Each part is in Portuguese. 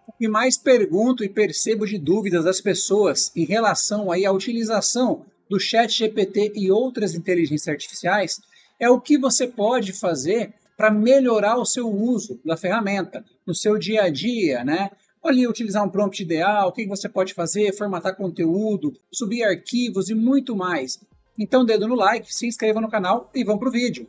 O que mais pergunto e percebo de dúvidas das pessoas em relação aí à utilização do ChatGPT e outras inteligências artificiais é o que você pode fazer para melhorar o seu uso da ferramenta no seu dia a dia, né? Ali, utilizar um prompt ideal, o que você pode fazer, formatar conteúdo, subir arquivos e muito mais. Então, dedo no like, se inscreva no canal e vamos para o vídeo.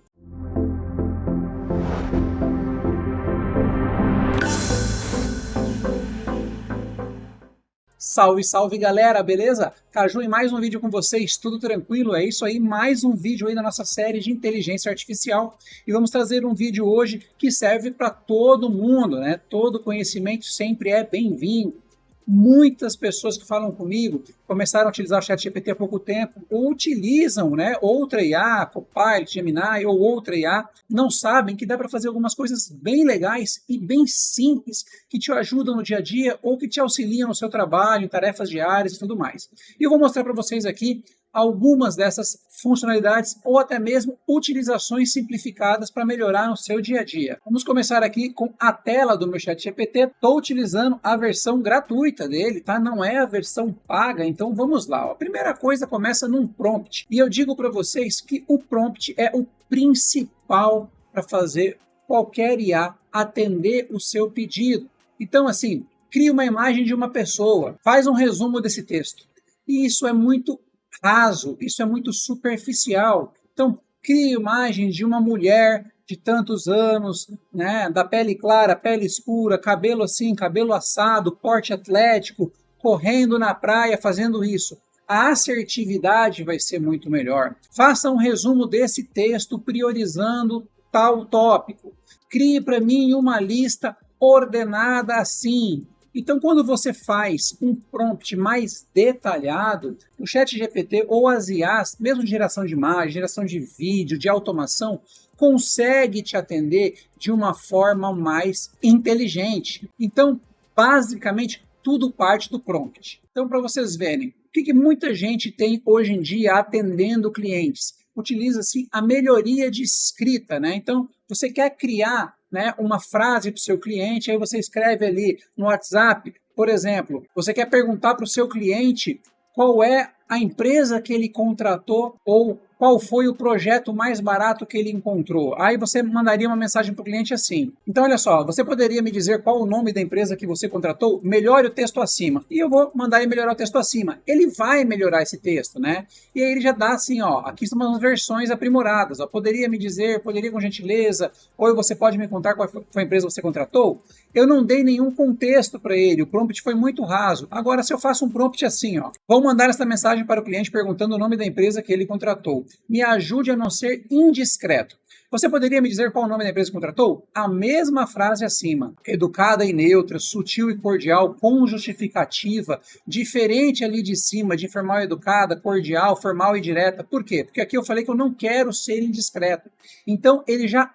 Salve, salve galera, beleza? Caju em mais um vídeo com vocês, tudo tranquilo? É isso aí, mais um vídeo aí na nossa série de inteligência artificial. E vamos trazer um vídeo hoje que serve para todo mundo, né? Todo conhecimento sempre é bem-vindo. Muitas pessoas que falam comigo começaram a utilizar o ChatGPT há pouco tempo, ou utilizam, né, outra IA, Copilot, Gemini ou outra IA, não sabem que dá para fazer algumas coisas bem legais e bem simples que te ajudam no dia a dia ou que te auxiliam no seu trabalho, em tarefas diárias e tudo mais. E eu vou mostrar para vocês aqui algumas dessas funcionalidades ou até mesmo utilizações simplificadas para melhorar no seu dia a dia. Vamos começar aqui com a tela do meu ChatGPT. Estou utilizando a versão gratuita dele, tá? Não é a versão paga, então vamos lá. A primeira coisa começa num prompt. E eu digo para vocês que o prompt é o principal para fazer qualquer IA atender o seu pedido. Então, assim, cria uma imagem de uma pessoa, faz um resumo desse texto. E isso é muito raso, isso é muito superficial. Então, cria imagens de uma mulher de tantos anos, né, da pele clara, pele escura, cabelo assim, cabelo assado, porte atlético, correndo na praia, fazendo isso. A assertividade vai ser muito melhor. Faça um resumo desse texto priorizando tal tópico. Crie para mim uma lista ordenada assim. Então, quando você faz um prompt mais detalhado, o ChatGPT ou as IAs, mesmo de geração de imagem, geração de vídeo, de automação, consegue te atender de uma forma mais inteligente. Então, basicamente, tudo parte do prompt. Então, para vocês verem, o que muita gente tem hoje em dia atendendo clientes? Utiliza-se a melhoria de escrita, né? Então, você quer criar, né, uma frase para o seu cliente, aí você escreve ali no WhatsApp, por exemplo, você quer perguntar para o seu cliente qual é a empresa que ele contratou ou qual foi o projeto mais barato que ele encontrou. Aí você mandaria uma mensagem para o cliente assim. Então, olha só, você poderia me dizer qual o nome da empresa que você contratou? Melhore o texto acima. E eu vou mandar ele melhorar o texto acima. Ele vai melhorar esse texto, né? E aí ele já dá assim, ó, aqui são umas versões aprimoradas. Ó, poderia me dizer, poderia com gentileza, ou você pode me contar qual foi a empresa que você contratou? Eu não dei nenhum contexto para ele, o prompt foi muito raso. Agora, se eu faço um prompt assim, ó, vou mandar essa mensagem para o cliente perguntando o nome da empresa que ele contratou. Me ajude a não ser indiscreto. Você poderia me dizer qual o nome da empresa que contratou? A mesma frase acima. Educada e neutra, sutil e cordial, com justificativa, diferente ali de cima, de formal e educada, cordial, formal e direta. Por quê? Porque aqui eu falei que eu não quero ser indiscreto. Então, ele já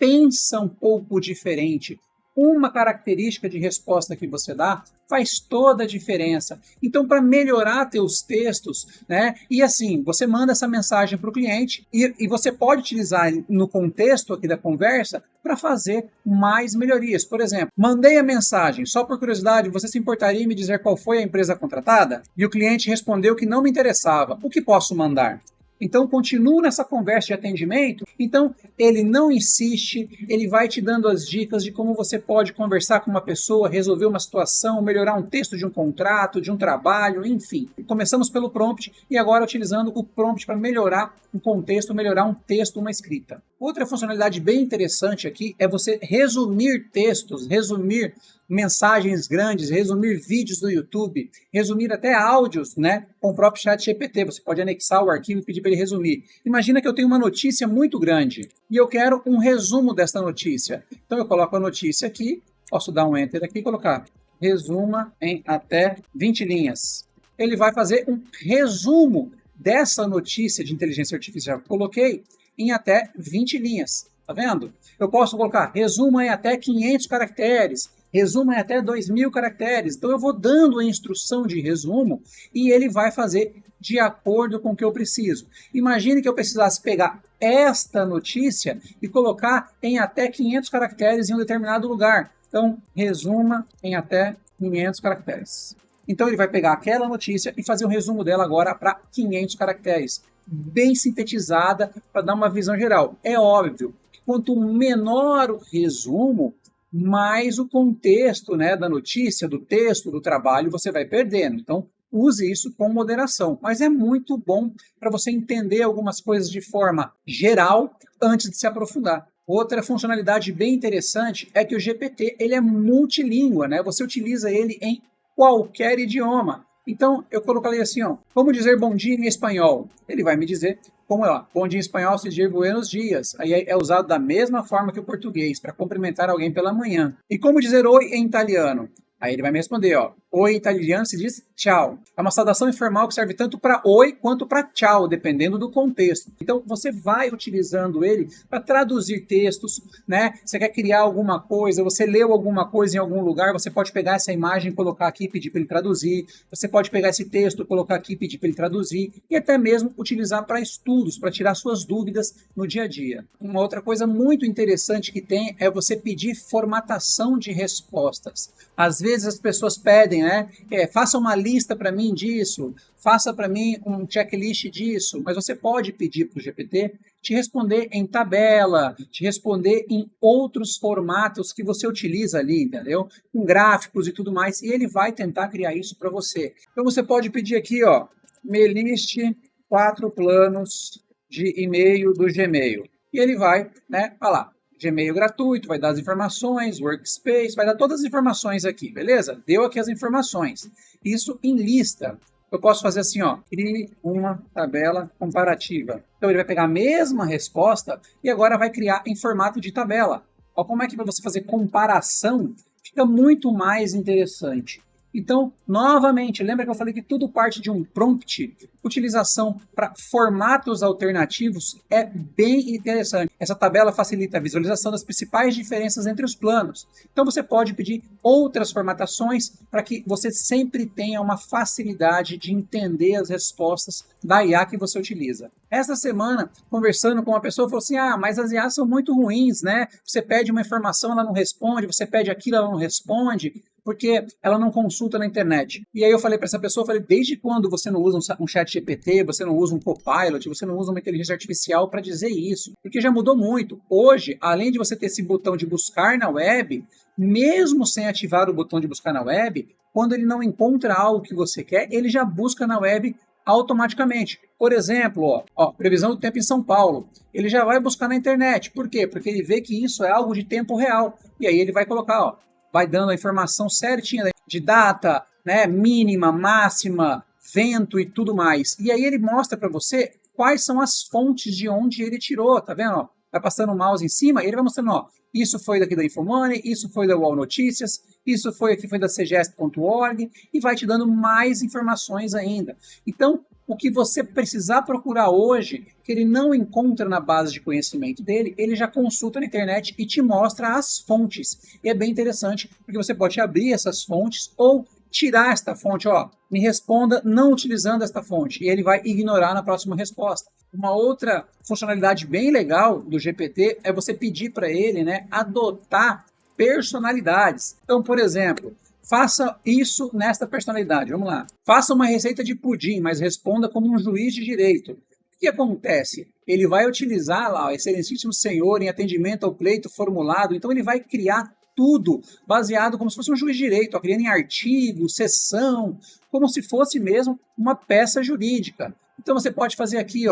pensa um pouco diferente. Uma característica de resposta que você dá faz toda a diferença. Então, para melhorar teus textos, né? E assim, você manda essa mensagem para o cliente e você pode utilizar no contexto aqui da conversa para fazer mais melhorias. Por exemplo, mandei a mensagem, só por curiosidade, você se importaria em me dizer qual foi a empresa contratada? E o cliente respondeu que não me interessava. O que posso mandar? Então, continua nessa conversa de atendimento. Então, ele não insiste, ele vai te dando as dicas de como você pode conversar com uma pessoa, resolver uma situação, melhorar um texto de um contrato, de um trabalho, enfim. Começamos pelo prompt e agora utilizando o prompt para melhorar um contexto, melhorar um texto, uma escrita. Outra funcionalidade bem interessante aqui é você resumir textos, resumir mensagens grandes, resumir vídeos do YouTube, resumir até áudios, né, com o próprio ChatGPT. Você pode anexar o arquivo e pedir para ele resumir. Imagina que eu tenho uma notícia muito grande e eu quero um resumo dessa notícia. Então eu coloco a notícia aqui, posso dar um Enter aqui e colocar resuma em até 20 linhas. Ele vai fazer um resumo dessa notícia de inteligência artificial que eu coloquei em até 20 linhas. Tá vendo? Eu posso colocar resumo em até 500 caracteres, resumo em até 2.000 caracteres. Então eu vou dando a instrução de resumo e ele vai fazer de acordo com o que eu preciso. Imagine que eu precisasse pegar esta notícia e colocar em até 500 caracteres em um determinado lugar. Então, resuma em até 500 caracteres. Então, ele vai pegar aquela notícia e fazer um resumo dela agora para 500 caracteres, bem sintetizada, para dar uma visão geral. É óbvio que quanto menor o resumo, mais o contexto, né, da notícia, do texto, do trabalho, você vai perdendo. Então, use isso com moderação. Mas é muito bom para você entender algumas coisas de forma geral antes de se aprofundar. Outra funcionalidade bem interessante é que o GPT ele é multilíngua, né? Você utiliza ele em qualquer idioma. Então, eu coloquei assim, ó, como dizer bom dia em espanhol? Ele vai me dizer como é, ó, bom dia em espanhol se diz buenos dias. Aí é usado da mesma forma que o português, para cumprimentar alguém pela manhã. E como dizer oi em italiano? Aí ele vai me responder, ó, oi em italiano se diz tchau. É uma saudação informal que serve tanto para oi quanto para tchau, dependendo do contexto. Então, você vai utilizando ele para traduzir textos, né? Você quer criar alguma coisa, você leu alguma coisa em algum lugar, você pode pegar essa imagem, colocar aqui e pedir para ele traduzir. Você pode pegar esse texto, colocar aqui e pedir para ele traduzir. E até mesmo utilizar para estudos, para tirar suas dúvidas no dia a dia. Uma outra coisa muito interessante que tem é você pedir formatação de respostas. Às vezes as pessoas pedem, né? Faça uma lista para mim disso, faça para mim um checklist disso, mas você pode pedir para o GPT te responder em tabela, te responder em outros formatos que você utiliza ali, entendeu? Com gráficos e tudo mais, e ele vai tentar criar isso para você. Então você pode pedir aqui, ó, me liste 4 planos de e-mail do Gmail. E ele vai, né, falar. Gmail gratuito, vai dar as informações, Workspace, vai dar todas as informações aqui, beleza? Deu aqui as informações. Isso em lista. Eu posso fazer assim, ó, crie uma tabela comparativa. Então ele vai pegar a mesma resposta e agora vai criar em formato de tabela. Ó, como é que para você fazer comparação fica muito mais interessante. Então, novamente, lembra que eu falei que tudo parte de um prompt? Utilização para formatos alternativos é bem interessante. Essa tabela facilita a visualização das principais diferenças entre os planos. Então, você pode pedir outras formatações para que você sempre tenha uma facilidade de entender as respostas da IA que você utiliza. Esta semana, conversando com uma pessoa, falou assim, mas as IAs são muito ruins, né? Você pede uma informação, ela não responde, você pede aquilo, ela não responde, porque ela não consulta na internet. E aí eu falei para essa pessoa, desde quando você não usa um chat GPT, você não usa um Copilot, você não usa uma inteligência artificial para dizer isso? Porque já mudou muito. Hoje, além de você ter esse botão de buscar na web, mesmo sem ativar o botão de buscar na web, quando ele não encontra algo que você quer, ele já busca na web automaticamente. Por exemplo, previsão do tempo em São Paulo. Ele já vai buscar na internet. Por quê? Porque ele vê que isso é algo de tempo real. E aí ele vai colocar, vai dando a informação certinha de data, né, mínima, máxima, vento e tudo mais. E aí ele mostra para você quais são as fontes de onde ele tirou, tá vendo? Vai passando o mouse em cima e ele vai mostrando, isso foi daqui da Infomoney, isso foi da UOL Notícias, isso foi da cgest.org e vai te dando mais informações ainda. Então, o que você precisar procurar hoje, que ele não encontra na base de conhecimento dele, ele já consulta na internet e te mostra as fontes. E é bem interessante, porque você pode abrir essas fontes ou tirar esta fonte, me responda não utilizando esta fonte, e ele vai ignorar na próxima resposta. Uma outra funcionalidade bem legal do GPT é você pedir para ele, né, adotar personalidades. Então, por exemplo, faça isso nesta personalidade. Vamos lá. Faça uma receita de pudim, mas responda como um juiz de direito. O que acontece? Ele vai utilizar lá o excelentíssimo senhor em atendimento ao pleito formulado. Então, ele vai criar tudo baseado como se fosse um juiz de direito, criando em artigo, seção, como se fosse mesmo uma peça jurídica. Então, você pode fazer aqui,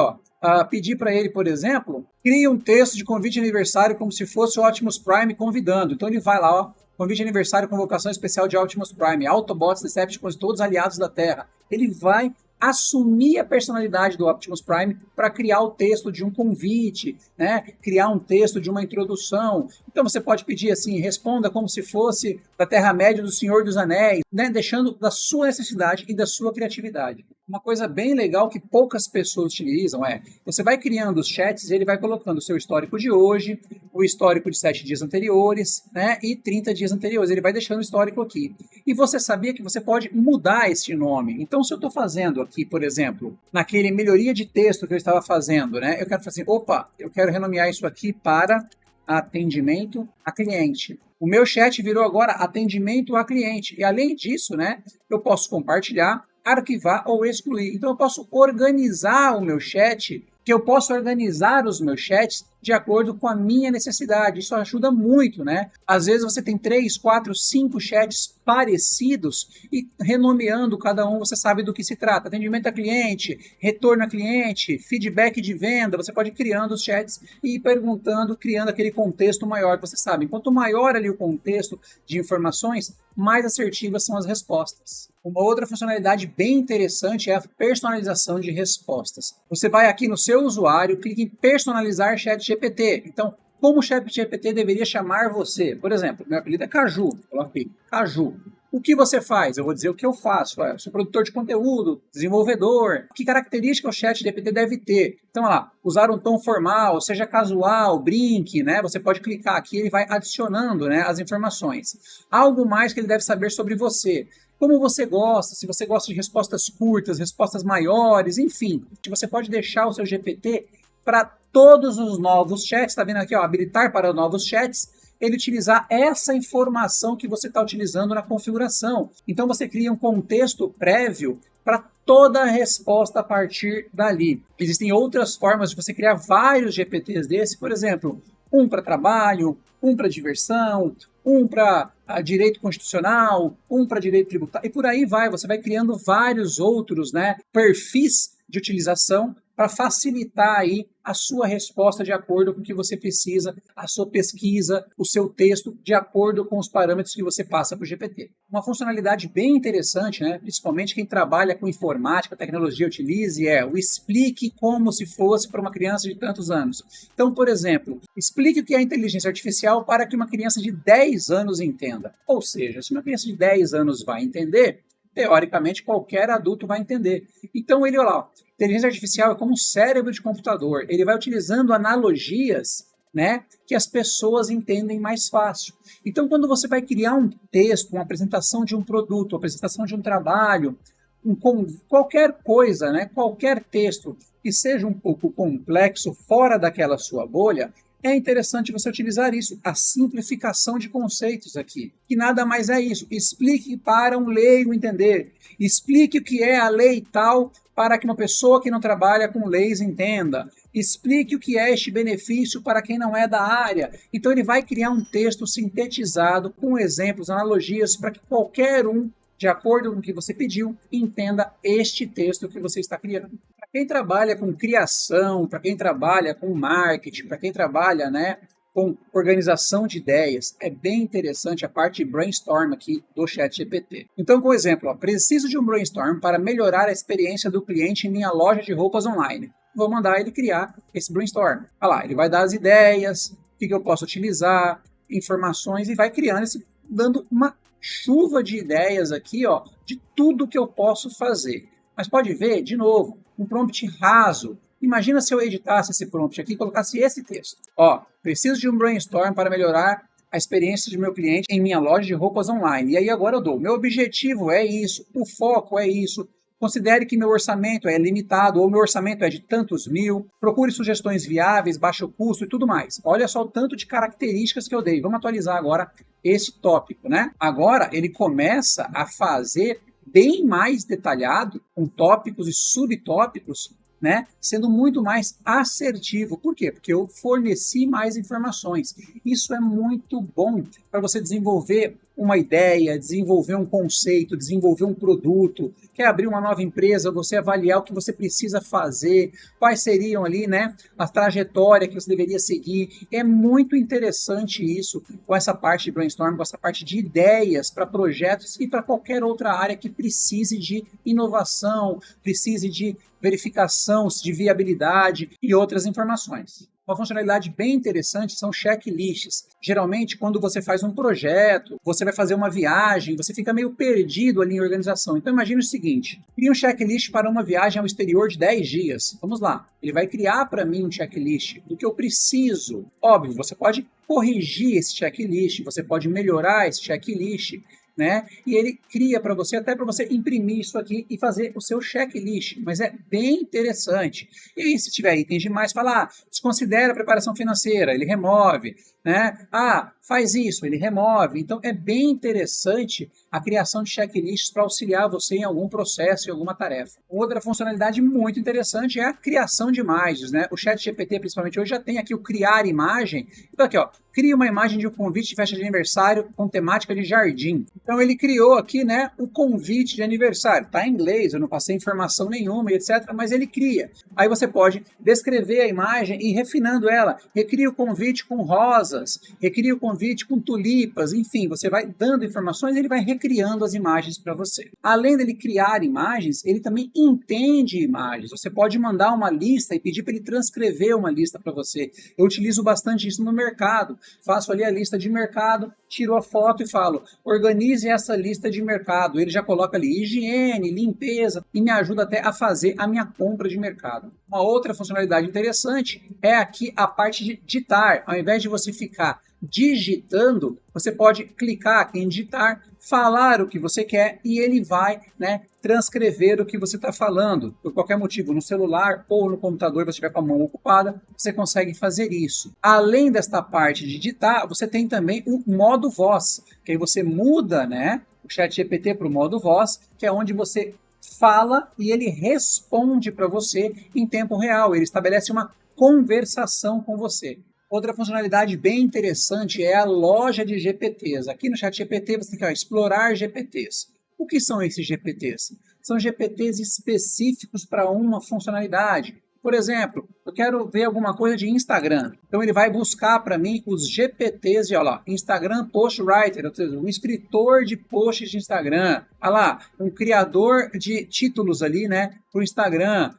pedir para ele, por exemplo, crie um texto de convite de aniversário como se fosse o Optimus Prime convidando. Então, ele vai lá, convite de aniversário, convocação especial de Optimus Prime, Autobots, Decepticons, todos aliados da Terra. Ele vai assumir a personalidade do Optimus Prime para criar o texto de um convite, né? Criar um texto de uma introdução. Então você pode pedir assim, responda como se fosse da Terra-média do Senhor dos Anéis, né? Deixando da sua necessidade e da sua criatividade. Uma coisa bem legal que poucas pessoas utilizam você vai criando os chats e ele vai colocando o seu histórico de hoje, o histórico de 7 dias anteriores, né, e 30 dias anteriores. Ele vai deixando o histórico aqui. E você sabia que você pode mudar este nome. Então, se eu estou fazendo aqui, por exemplo, naquele melhoria de texto que eu estava fazendo, né, eu quero fazer assim, eu quero renomear isso aqui para atendimento a cliente. O meu chat virou agora atendimento a cliente. E além disso, né, eu posso compartilhar, arquivar ou excluir. Então eu posso organizar o meu chat, que eu posso organizar os meus chats de acordo com a minha necessidade. Isso ajuda muito, né? Às vezes você tem 3, 4, 5 chats parecidos e renomeando cada um, você sabe do que se trata. Atendimento a cliente, retorno a cliente, feedback de venda. Você pode ir criando os chats e ir perguntando, criando aquele contexto maior que você sabe. Quanto maior ali o contexto de informações, mais assertivas são as respostas. Uma outra funcionalidade bem interessante é a personalização de respostas. Você vai aqui no seu usuário, clica em personalizar ChatGPT. Então, como o ChatGPT deveria chamar você? Por exemplo, meu apelido é Caju. Coloquei Caju. O que você faz? Eu vou dizer o que eu faço. Eu sou produtor de conteúdo, desenvolvedor. Que característica o ChatGPT deve ter? Então, olha lá, usar um tom formal, seja casual, brinque, né? Você pode clicar aqui, ele vai adicionando, né, as informações. Algo mais que ele deve saber sobre você. Como você gosta, se você gosta de respostas curtas, respostas maiores, enfim. Você pode deixar o seu GPT para todos os novos chats, tá vendo aqui, ó, habilitar para novos chats, ele utilizar essa informação que você está utilizando na configuração. Então você cria um contexto prévio para toda a resposta a partir dali. Existem outras formas de você criar vários GPTs desse, por exemplo, um para trabalho, um para diversão, um para direito constitucional, um para direito tributário, e por aí vai. Você vai criando vários outros, né, perfis de utilização para facilitar aí a sua resposta de acordo com o que você precisa, a sua pesquisa, o seu texto, de acordo com os parâmetros que você passa para o GPT. Uma funcionalidade bem interessante, né, principalmente quem trabalha com informática, tecnologia, utilize, é o explique como se fosse para uma criança de tantos anos. Então, por exemplo, explique o que é inteligência artificial para que uma criança de 10 anos entenda. Ou seja, se uma criança de 10 anos vai entender, teoricamente qualquer adulto vai entender. Então ele, olha lá, inteligência artificial é como um cérebro de computador. Ele vai utilizando analogias, né, que as pessoas entendem mais fácil. Então quando você vai criar um texto, uma apresentação de um produto, uma apresentação de um trabalho, qualquer coisa, né, qualquer texto que seja um pouco complexo fora daquela sua bolha, é interessante você utilizar isso, a simplificação de conceitos aqui, que nada mais é isso. Explique para um leigo entender. Explique o que é a lei tal para que uma pessoa que não trabalha com leis entenda. Explique o que é este benefício para quem não é da área. Então ele vai criar um texto sintetizado com exemplos, analogias, para que qualquer um, de acordo com o que você pediu, entenda este texto que você está criando. Para quem trabalha com criação, para quem trabalha com marketing, para quem trabalha, né, com organização de ideias, é bem interessante a parte de brainstorm aqui do ChatGPT. Então, por exemplo, ó, preciso de um brainstorm para melhorar a experiência do cliente em minha loja de roupas online. Vou mandar ele criar esse brainstorm. Olha lá, ele vai dar as ideias, o que eu posso utilizar, informações, e vai criando dando uma chuva de ideias aqui, ó, de tudo que eu posso fazer. Mas pode ver, de novo, um prompt raso. Imagina se eu editasse esse prompt aqui e colocasse esse texto. Ó, preciso de um brainstorm para melhorar a experiência de meu cliente em minha loja de roupas online. E aí agora eu dou, meu objetivo é isso, o foco é isso. Considere que meu orçamento é limitado ou meu orçamento é de tantos mil. Procure sugestões viáveis, baixo custo e tudo mais. Olha só o tanto de características que eu dei. Vamos atualizar agora esse tópico, né? Agora ele começa a fazer bem mais detalhado, com tópicos e subtópicos, né? Sendo muito mais assertivo. Por quê? Porque eu forneci mais informações. Isso é muito bom para você desenvolver uma ideia, desenvolver um conceito, desenvolver um produto, quer abrir uma nova empresa, você avaliar o que você precisa fazer, quais seriam ali, né, a trajetória que você deveria seguir. É muito interessante isso, com essa parte de brainstorm, com essa parte de ideias para projetos e para qualquer outra área que precise de inovação, precise de verificação de viabilidade e outras informações. Uma funcionalidade bem interessante são checklists. Geralmente, quando você faz um projeto, você vai fazer uma viagem, você fica meio perdido ali em organização. Então, imagine o seguinte, cria um checklist para uma viagem ao exterior de 10 dias. Vamos lá, ele vai criar para mim um checklist do que eu preciso. Óbvio, você pode corrigir esse checklist, você pode melhorar esse checklist, né? E ele cria para você, até para você imprimir isso aqui e fazer o seu checklist, mas é bem interessante. E aí, se tiver itens demais, fala, desconsidera a preparação financeira, ele remove, né? Faz isso, ele remove. Então, é bem interessante a criação de checklists para auxiliar você em algum processo, em alguma tarefa. Outra funcionalidade muito interessante é a criação de imagens, né? O ChatGPT, principalmente hoje, já tem aqui o criar imagem. Então, aqui, ó, cria uma imagem de um convite de festa de aniversário com temática de jardim. Então, ele criou aqui, né, o convite de aniversário. Tá em inglês, eu não passei informação nenhuma, etc., mas ele cria. Aí você pode descrever a imagem e ir refinando ela. Recria o convite com rosas, recria o convite com tulipas, enfim, você vai dando informações e ele vai recriando as imagens para você. Além dele criar imagens, ele também entende imagens. Você pode mandar uma lista e pedir para ele transcrever uma lista para você. Eu utilizo bastante isso no mercado. Faço ali a lista de mercado, tiro a foto e falo, organize essa lista de mercado. Ele já coloca ali higiene, limpeza e me ajuda até a fazer a minha compra de mercado. Uma outra funcionalidade interessante é aqui a parte de digitar. Ao invés de você ficar digitando, você pode clicar aqui em digitar, falar o que você quer e ele vai, né, transcrever o que você está falando. Por qualquer motivo, no celular ou no computador, você estiver com a mão ocupada, você consegue fazer isso. Além desta parte de digitar, você tem também o modo voz, que aí você muda, né, o ChatGPT para o modo voz, que é onde você fala e ele responde para você em tempo real. Ele estabelece uma conversação com você. Outra funcionalidade bem interessante é a loja de GPTs. Aqui no ChatGPT você tem que explorar GPTs. O que são esses GPTs? São GPTs específicos para uma funcionalidade. Por exemplo, eu quero ver alguma coisa de Instagram. Então ele vai buscar para mim os GPTs de, olha lá, Instagram Post Writer, ou seja, um escritor de posts de Instagram. Olha lá, um criador de títulos ali, né, para o Instagram.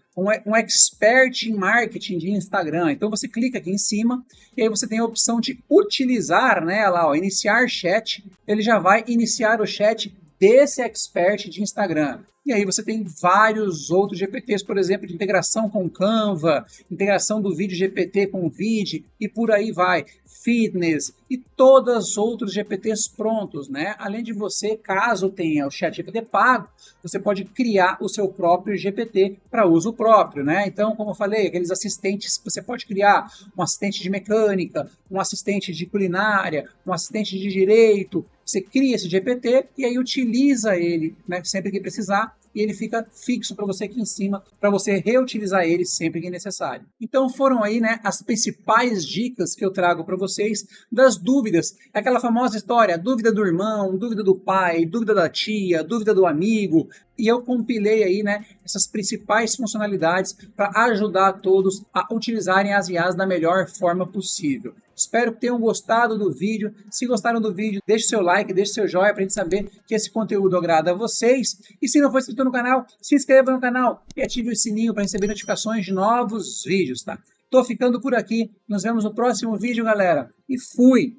Um expert em marketing de Instagram. Então você clica aqui em cima e aí você tem a opção de utilizar, né, lá, ó, iniciar chat. Ele já vai iniciar o chat desse expert de Instagram. E aí você tem vários outros GPTs, por exemplo, de integração com Canva, integração do vídeo GPT com o vídeo e por aí vai. Fitness e todos os outros GPTs prontos, né? Além de você, caso tenha o ChatGPT pago, você pode criar o seu próprio GPT para uso próprio, né? Então, como eu falei, aqueles assistentes que você pode criar, um assistente de mecânica, um assistente de culinária, um assistente de direito. Você cria esse GPT e aí utiliza ele, né, sempre que precisar e ele fica fixo para você aqui em cima, para você reutilizar ele sempre que necessário. Então foram aí, né, as principais dicas que eu trago para vocês das dúvidas. É aquela famosa história, dúvida do irmão, dúvida do pai, dúvida da tia, dúvida do amigo. E eu compilei aí, né, essas principais funcionalidades para ajudar todos a utilizarem as IAs da melhor forma possível. Espero que tenham gostado do vídeo. Se gostaram do vídeo, deixe seu like, deixe seu joinha para a gente saber que esse conteúdo agrada a vocês. E se não for inscrito no canal, se inscreva no canal e ative o sininho para receber notificações de novos vídeos, tá? Tô ficando por aqui. Nos vemos no próximo vídeo, galera. E fui!